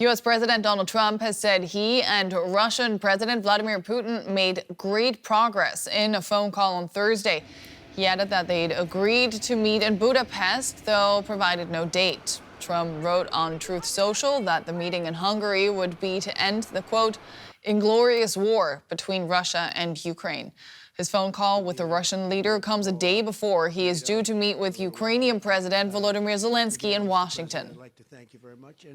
U.S. President Donald Trump has said he and Russian President Vladimir Putin made great progress in a phone call on Thursday. He added that they'd agreed to meet in Budapest, though provided no date. Trump wrote on Truth Social that the meeting in Hungary would be to end the, quote, inglorious war between Russia and Ukraine. His phone call with the Russian leader comes a day before he is due to meet with Ukrainian President Volodymyr Zelenskyy in Washington. I'd like to thank you very much.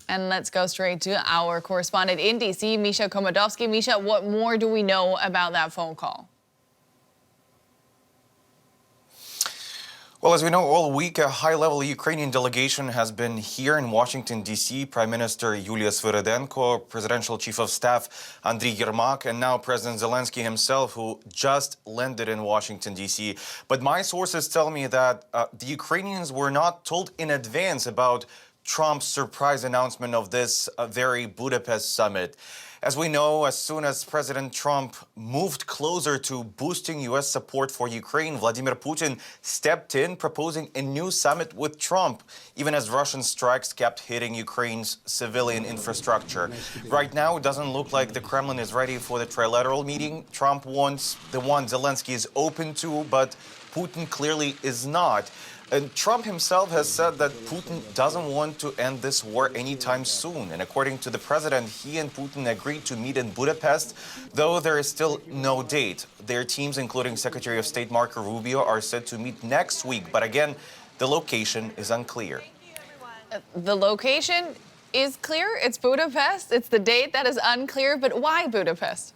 And let's go straight to our correspondent in D.C., Misha Komadovsky. Misha, what more do we know about that phone call? Well, as we know, all week, a high-level Ukrainian delegation has been here in Washington, D.C. Prime Minister Yulia Sviridenko, Presidential Chief of Staff Andriy Yermak, and now President Zelenskyy himself, who just landed in Washington, D.C. But my sources tell me that the Ukrainians were not told in advance about Trump's surprise announcement of this very Budapest summit. As we know, as soon as President Trump moved closer to boosting U.S. support for Ukraine, Vladimir Putin stepped in, proposing a new summit with Trump, even as Russian strikes kept hitting Ukraine's civilian infrastructure. Right now, it doesn't look like the Kremlin is ready for the trilateral meeting Trump wants, the one Zelenskyy is open to, but Putin clearly is not. And Trump himself has said that Putin doesn't want to end this war anytime soon. And according to the president, he and Putin agreed to meet in Budapest, though there is still no date. Their teams, including Secretary of State Marco Rubio, are set to meet next week. But again, the location is unclear. The location is clear. It's Budapest. It's the date that is unclear. But why Budapest?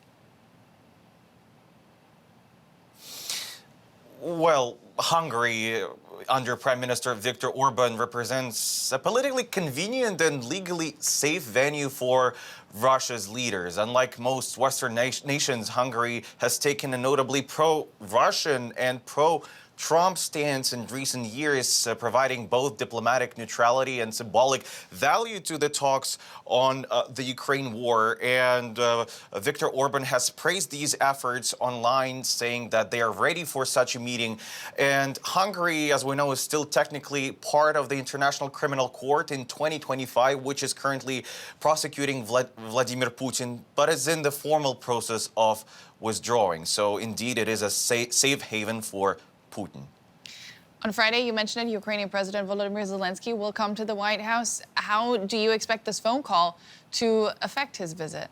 Well, Hungary, under Prime Minister Viktor Orban, represents a politically convenient and legally safe venue for Russia's leaders. Unlike most Western nations, Hungary has taken a notably pro-Russian and pro-Trump stance in recent years, providing both diplomatic neutrality and symbolic value to the talks on the Ukraine war. And Viktor Orban has praised these efforts online, saying that they are ready for such a meeting. And Hungary, as we know, is still technically part of the International Criminal Court in 2025, which is currently prosecuting Vladimir Putin, but is in the formal process of withdrawing. So indeed, it is a safe haven for Putin. On Friday, you mentioned it, Ukrainian President Volodymyr Zelenskyy will come to the White House. How do you expect this phone call to affect his visit?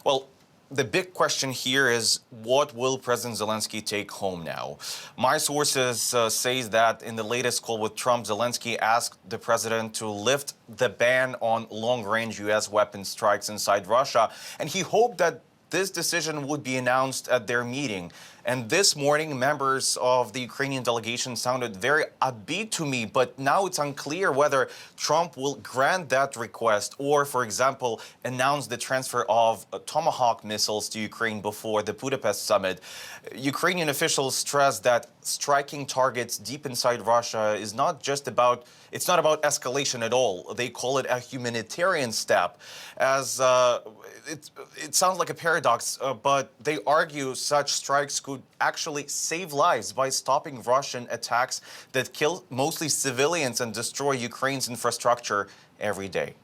Well, the big question here is, what will President Zelenskyy take home now? My sources say that in the latest call with Trump, Zelenskyy asked the president to lift the ban on long-range U.S. weapon strikes inside Russia, and he hoped that this decision would be announced at their meeting. And this morning, members of the Ukrainian delegation sounded very upbeat to me, but now it's unclear whether Trump will grant that request or, for example, announce the transfer of Tomahawk missiles to Ukraine before the Budapest summit. Ukrainian officials stress that striking targets deep inside Russia is not just about, it's not about escalation at all. They call it a humanitarian step. As it sounds like a paradox, but they argue such strikes could actually save lives by stopping Russian attacks that kill mostly civilians and destroy Ukraine's infrastructure every day.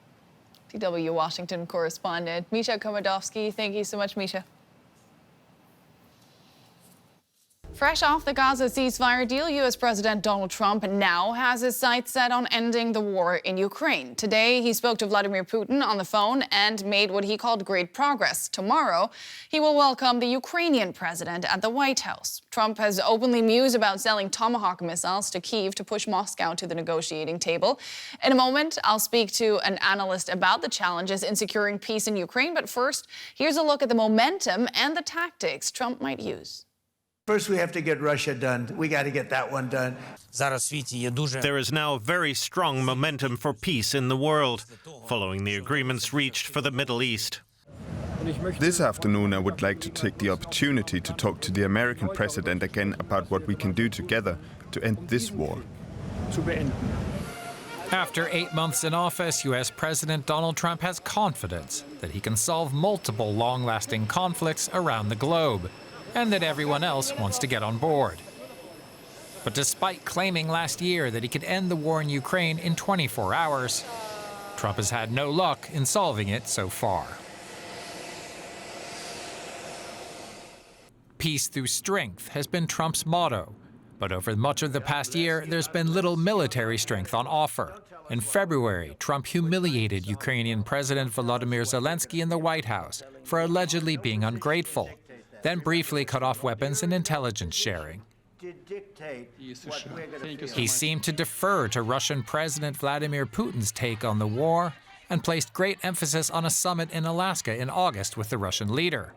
DW Washington correspondent Misha Komadovsky. Thank you so much, Misha. Fresh off the Gaza ceasefire deal, U.S. President Donald Trump now has his sights set on ending the war in Ukraine. Today, he spoke to Vladimir Putin on the phone and made what he called great progress. Tomorrow, he will welcome the Ukrainian president at the White House. Trump has openly mused about selling Tomahawk missiles to Kyiv to push Moscow to the negotiating table. In a moment, I'll speak to an analyst about the challenges in securing peace in Ukraine. But first, here's a look at the momentum and the tactics Trump might use. First, we have to get Russia done. We got to get that one done. There is now very strong momentum for peace in the world, following the agreements reached for the Middle East. This afternoon, I would like to take the opportunity to talk to the American president again about what we can do together to end this war. After 8 months in office, U.S. President Donald Trump has confidence that he can solve multiple long-lasting conflicts around the globe, and that everyone else wants to get on board. But despite claiming last year that he could end the war in Ukraine in 24 hours, Trump has had no luck in solving it so far. Peace through strength has been Trump's motto, but over much of the past year, there's been little military strength on offer. In February, Trump humiliated Ukrainian President Volodymyr Zelenskyy in the White House for allegedly being ungrateful, then briefly cut off weapons and intelligence sharing. He seemed to defer to Russian President Vladimir Putin's take on the war and placed great emphasis on a summit in Alaska in August with the Russian leader.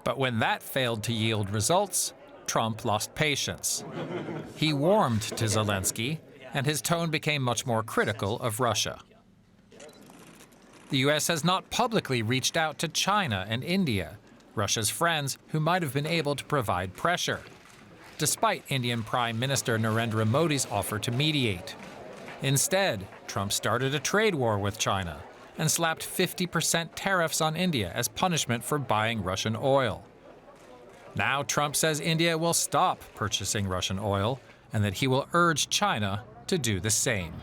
But when that failed to yield results, Trump lost patience. He warmed to Zelenskyy, and his tone became much more critical of Russia. The U.S. has not publicly reached out to China and India, Russia's friends who might have been able to provide pressure, despite Indian Prime Minister Narendra Modi's offer to mediate. Instead, Trump started a trade war with China and slapped 50% tariffs on India as punishment for buying Russian oil. Now Trump says India will stop purchasing Russian oil and that he will urge China to do the same.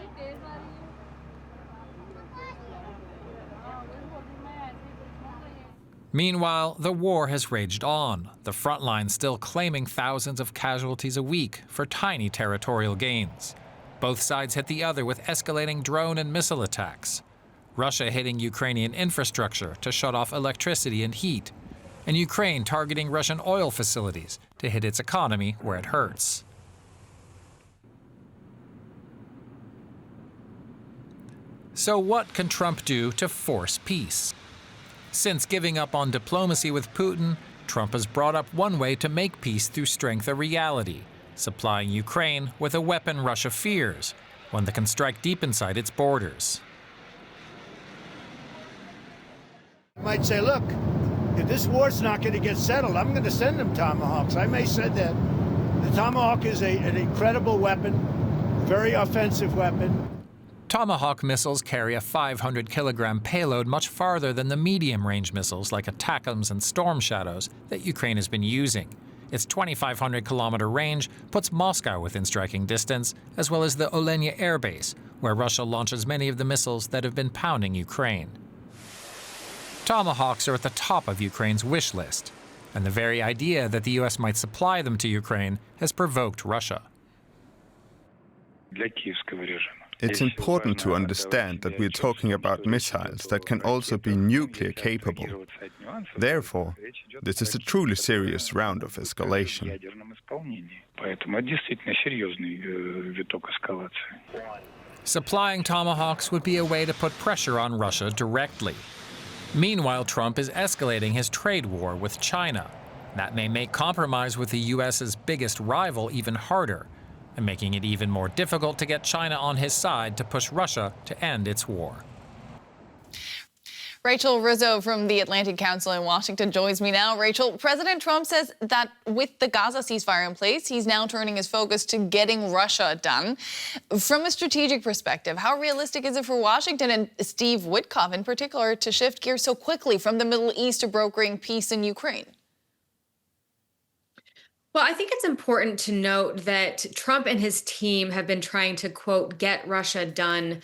Meanwhile, the war has raged on, the front line still claiming thousands of casualties a week for tiny territorial gains. Both sides hit the other with escalating drone and missile attacks. Russia hitting Ukrainian infrastructure to shut off electricity and heat, and Ukraine targeting Russian oil facilities to hit its economy where it hurts. So what can Trump do to force peace? Since giving up on diplomacy with Putin, Trump has brought up one way to make peace through strength a reality, supplying Ukraine with a weapon Russia fears, one that can strike deep inside its borders. I might say, look, if this war's not going to get settled, I'm going to send them Tomahawks. I may say that. The Tomahawk is an incredible weapon, very offensive weapon. Tomahawk missiles carry a 500-kilogram payload much farther than the medium-range missiles like ATACMS and Storm Shadows that Ukraine has been using. Its 2,500-kilometer range puts Moscow within striking distance, as well as the Olenia Air Base, where Russia launches many of the missiles that have been pounding Ukraine. Tomahawks are at the top of Ukraine's wish list, and the very idea that the U.S. might supply them to Ukraine has provoked Russia. It's important to understand that we're talking about missiles that can also be nuclear capable. Therefore, this is a truly serious round of escalation. Supplying Tomahawks would be a way to put pressure on Russia directly. Meanwhile, Trump is escalating his trade war with China. That may make compromise with the U.S.'s biggest rival even harder, and making it even more difficult to get China on his side to push Russia to end its war. Rachel Rizzo from the Atlantic Council in Washington joins me now. Rachel, President Trump says that with the Gaza ceasefire in place, he's now turning his focus to getting Russia done. From a strategic perspective, how realistic is it for Washington and Steve Witkoff in particular to shift gears so quickly from the Middle East to brokering peace in Ukraine? Well, I think it's important to note that Trump and his team have been trying to, quote, get Russia done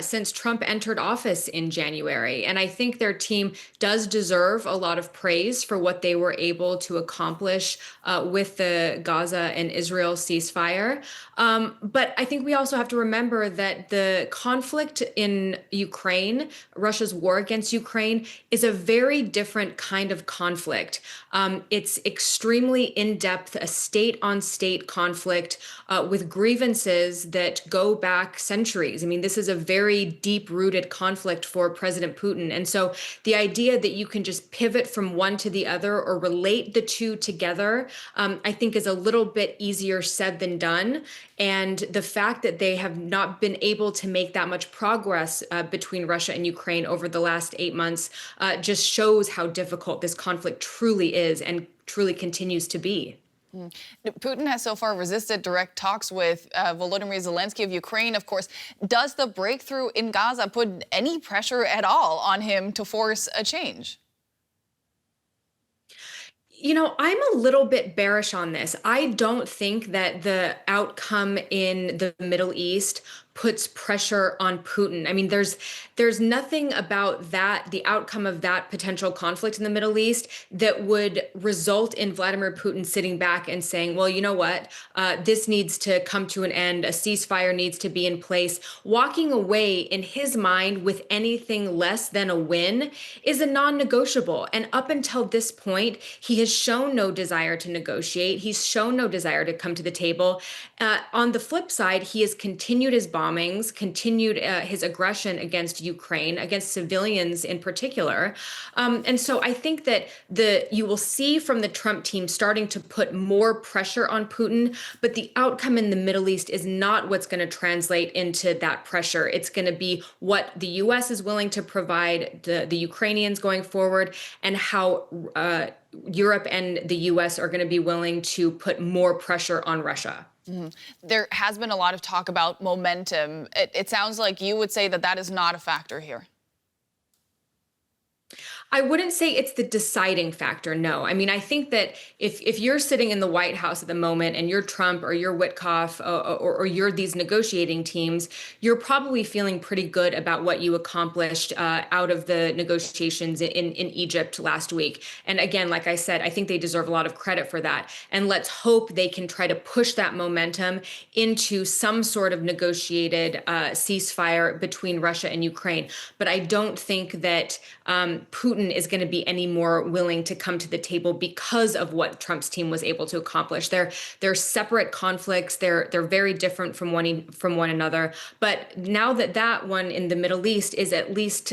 since Trump entered office in January. And I think their team does deserve a lot of praise for what they were able to accomplish with the Gaza and Israel ceasefire. But I think we also have to remember that the conflict in Ukraine, Russia's war against Ukraine, is a very different kind of conflict. It's extremely in-depth, a state-on-state conflict with grievances that go back centuries. I mean, this is a very deep-rooted conflict for President Putin. And so the idea that you can just pivot from one to the other or relate the two together, I think is a little bit easier said than done. And the fact that they have not been able to make that much progress between Russia and Ukraine over the last 8 months just shows how difficult this conflict truly is and truly continues to be. Putin has so far resisted direct talks with Volodymyr Zelenskyy of Ukraine, of course. Does the breakthrough in Gaza put any pressure at all on him to force a change? I'm a little bit bearish on this. I don't think that the outcome in the Middle East puts pressure on Putin. I mean, there's nothing about that, the outcome of that potential conflict in the Middle East that would result in Vladimir Putin sitting back and saying, well, you know what, this needs to come to an end. A ceasefire needs to be in place. Walking away in his mind with anything less than a win is a non-negotiable. And up until this point, he has shown no desire to negotiate. He's shown no desire to come to the table. On the flip side, he has continued his bombings, continued his aggression against Ukraine, against civilians in particular. And so I think that you will see from the Trump team starting to put more pressure on Putin, but the outcome in the Middle East is not what's going to translate into that pressure. It's going to be what the U.S. is willing to provide the Ukrainians going forward, and how Europe and the U.S. are going to be willing to put more pressure on Russia. Mm-hmm. There has been a lot of talk about momentum. It sounds like you would say that that is not a factor here. I wouldn't say it's the deciding factor, no. I mean, I think that if you're sitting in the White House at the moment and you're Trump or you're Witkoff or you're these negotiating teams, you're probably feeling pretty good about what you accomplished out of the negotiations in Egypt last week. And again, like I said, I think they deserve a lot of credit for that. And let's hope they can try to push that momentum into some sort of negotiated ceasefire between Russia and Ukraine. But I don't think that Putin is going to be any more willing to come to the table because of what Trump's team was able to accomplish. They're separate conflicts. They're very different from one another. But now that one in the Middle East is at least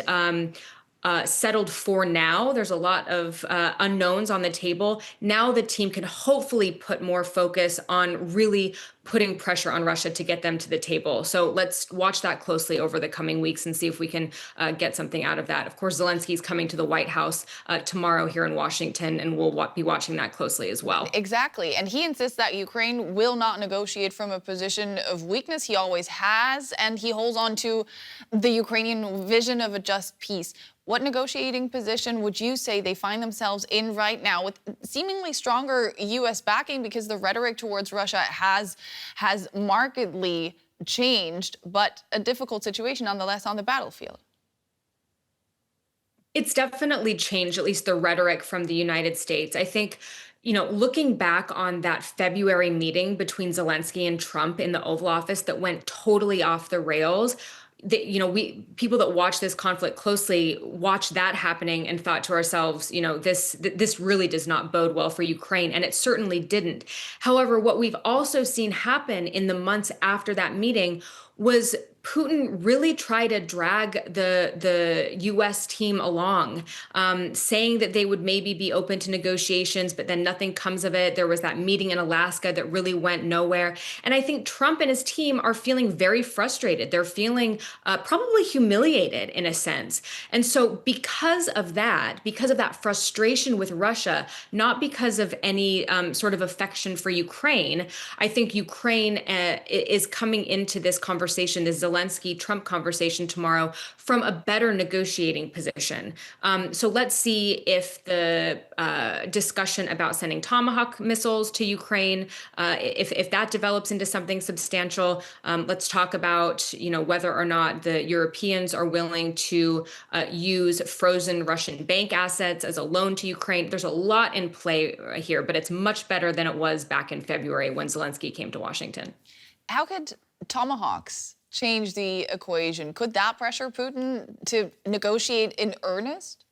settled for now. There's a lot of unknowns on the table. Now the team can hopefully put more focus on really putting pressure on Russia to get them to the table. So let's watch that closely over the coming weeks and see if we can get something out of that. Of course, Zelensky's coming to the White House tomorrow here in Washington, and we'll be watching that closely as well. Exactly. And he insists that Ukraine will not negotiate from a position of weakness. He always has, and he holds on to the Ukrainian vision of a just peace. What negotiating position would you say they find themselves in right now with seemingly stronger U.S. backing, because the rhetoric towards Russia has markedly changed, but a difficult situation nonetheless on the battlefield? It's definitely changed, at least the rhetoric from the United States. I think, looking back on that February meeting between Zelenskyy and Trump in the Oval Office that went totally off the rails, people that watch this conflict closely watched that happening and thought to ourselves, this really does not bode well for Ukraine, and it certainly didn't. However, what we've also seen happen in the months after that meeting was Putin really tried to drag the U.S. team along, saying that they would maybe be open to negotiations, but then nothing comes of it. There was that meeting in Alaska that really went nowhere. And I think Trump and his team are feeling very frustrated. They're feeling probably humiliated in a sense. And so because of that frustration with Russia, not because of any sort of affection for Ukraine, I think Ukraine is coming into this conversation, this Zelensky-Trump conversation tomorrow, from a better negotiating position. So let's see if the discussion about sending Tomahawk missiles to Ukraine, if that develops into something substantial. Let's talk about, whether or not the Europeans are willing to use frozen Russian bank assets as a loan to Ukraine. There's a lot in play here, but it's much better than it was back in February when Zelensky came to Washington. How could Tomahawks change the equation? Could that pressure Putin to negotiate in earnest?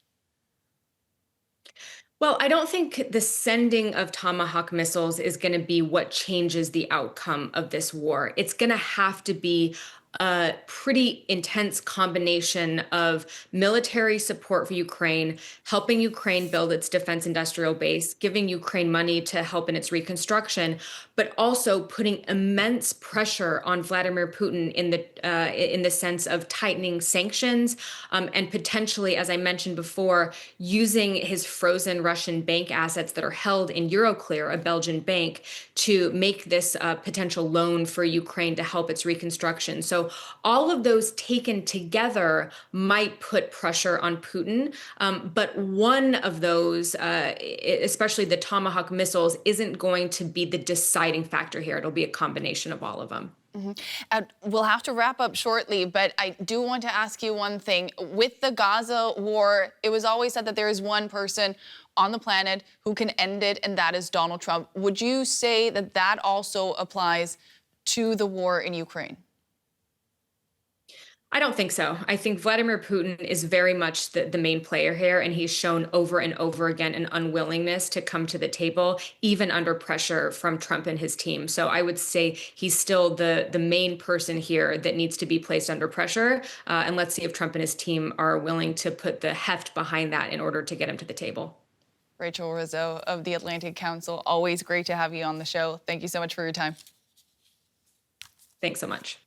Well, I don't think the sending of Tomahawk missiles is going to be what changes the outcome of this war. It's going to have to be a pretty intense combination of military support for Ukraine, helping Ukraine build its defense industrial base, giving Ukraine money to help in its reconstruction, but also putting immense pressure on Vladimir Putin in the sense of tightening sanctions, and potentially, as I mentioned before, using his frozen Russian bank assets that are held in Euroclear, a Belgian bank, to make this potential loan for Ukraine to help its reconstruction. So So all of those taken together might put pressure on Putin. But one of those, especially the Tomahawk missiles, isn't going to be the deciding factor here. It'll be a combination of all of them. We'll have to wrap up shortly, but I do want to ask you one thing. With the Gaza war, it was always said that there is one person on the planet who can end it, and that is Donald Trump. Would you say that that also applies to the war in Ukraine? I don't think so. I think Vladimir Putin is very much the main player here, and he's shown over and over again an unwillingness to come to the table, even under pressure from Trump and his team. So I would say he's still the main person here that needs to be placed under pressure. And let's see if Trump and his team are willing to put the heft behind that in order to get him to the table. Rachel Rizzo of the Atlantic Council, always great to have you on the show. Thank you so much for your time. Thanks so much.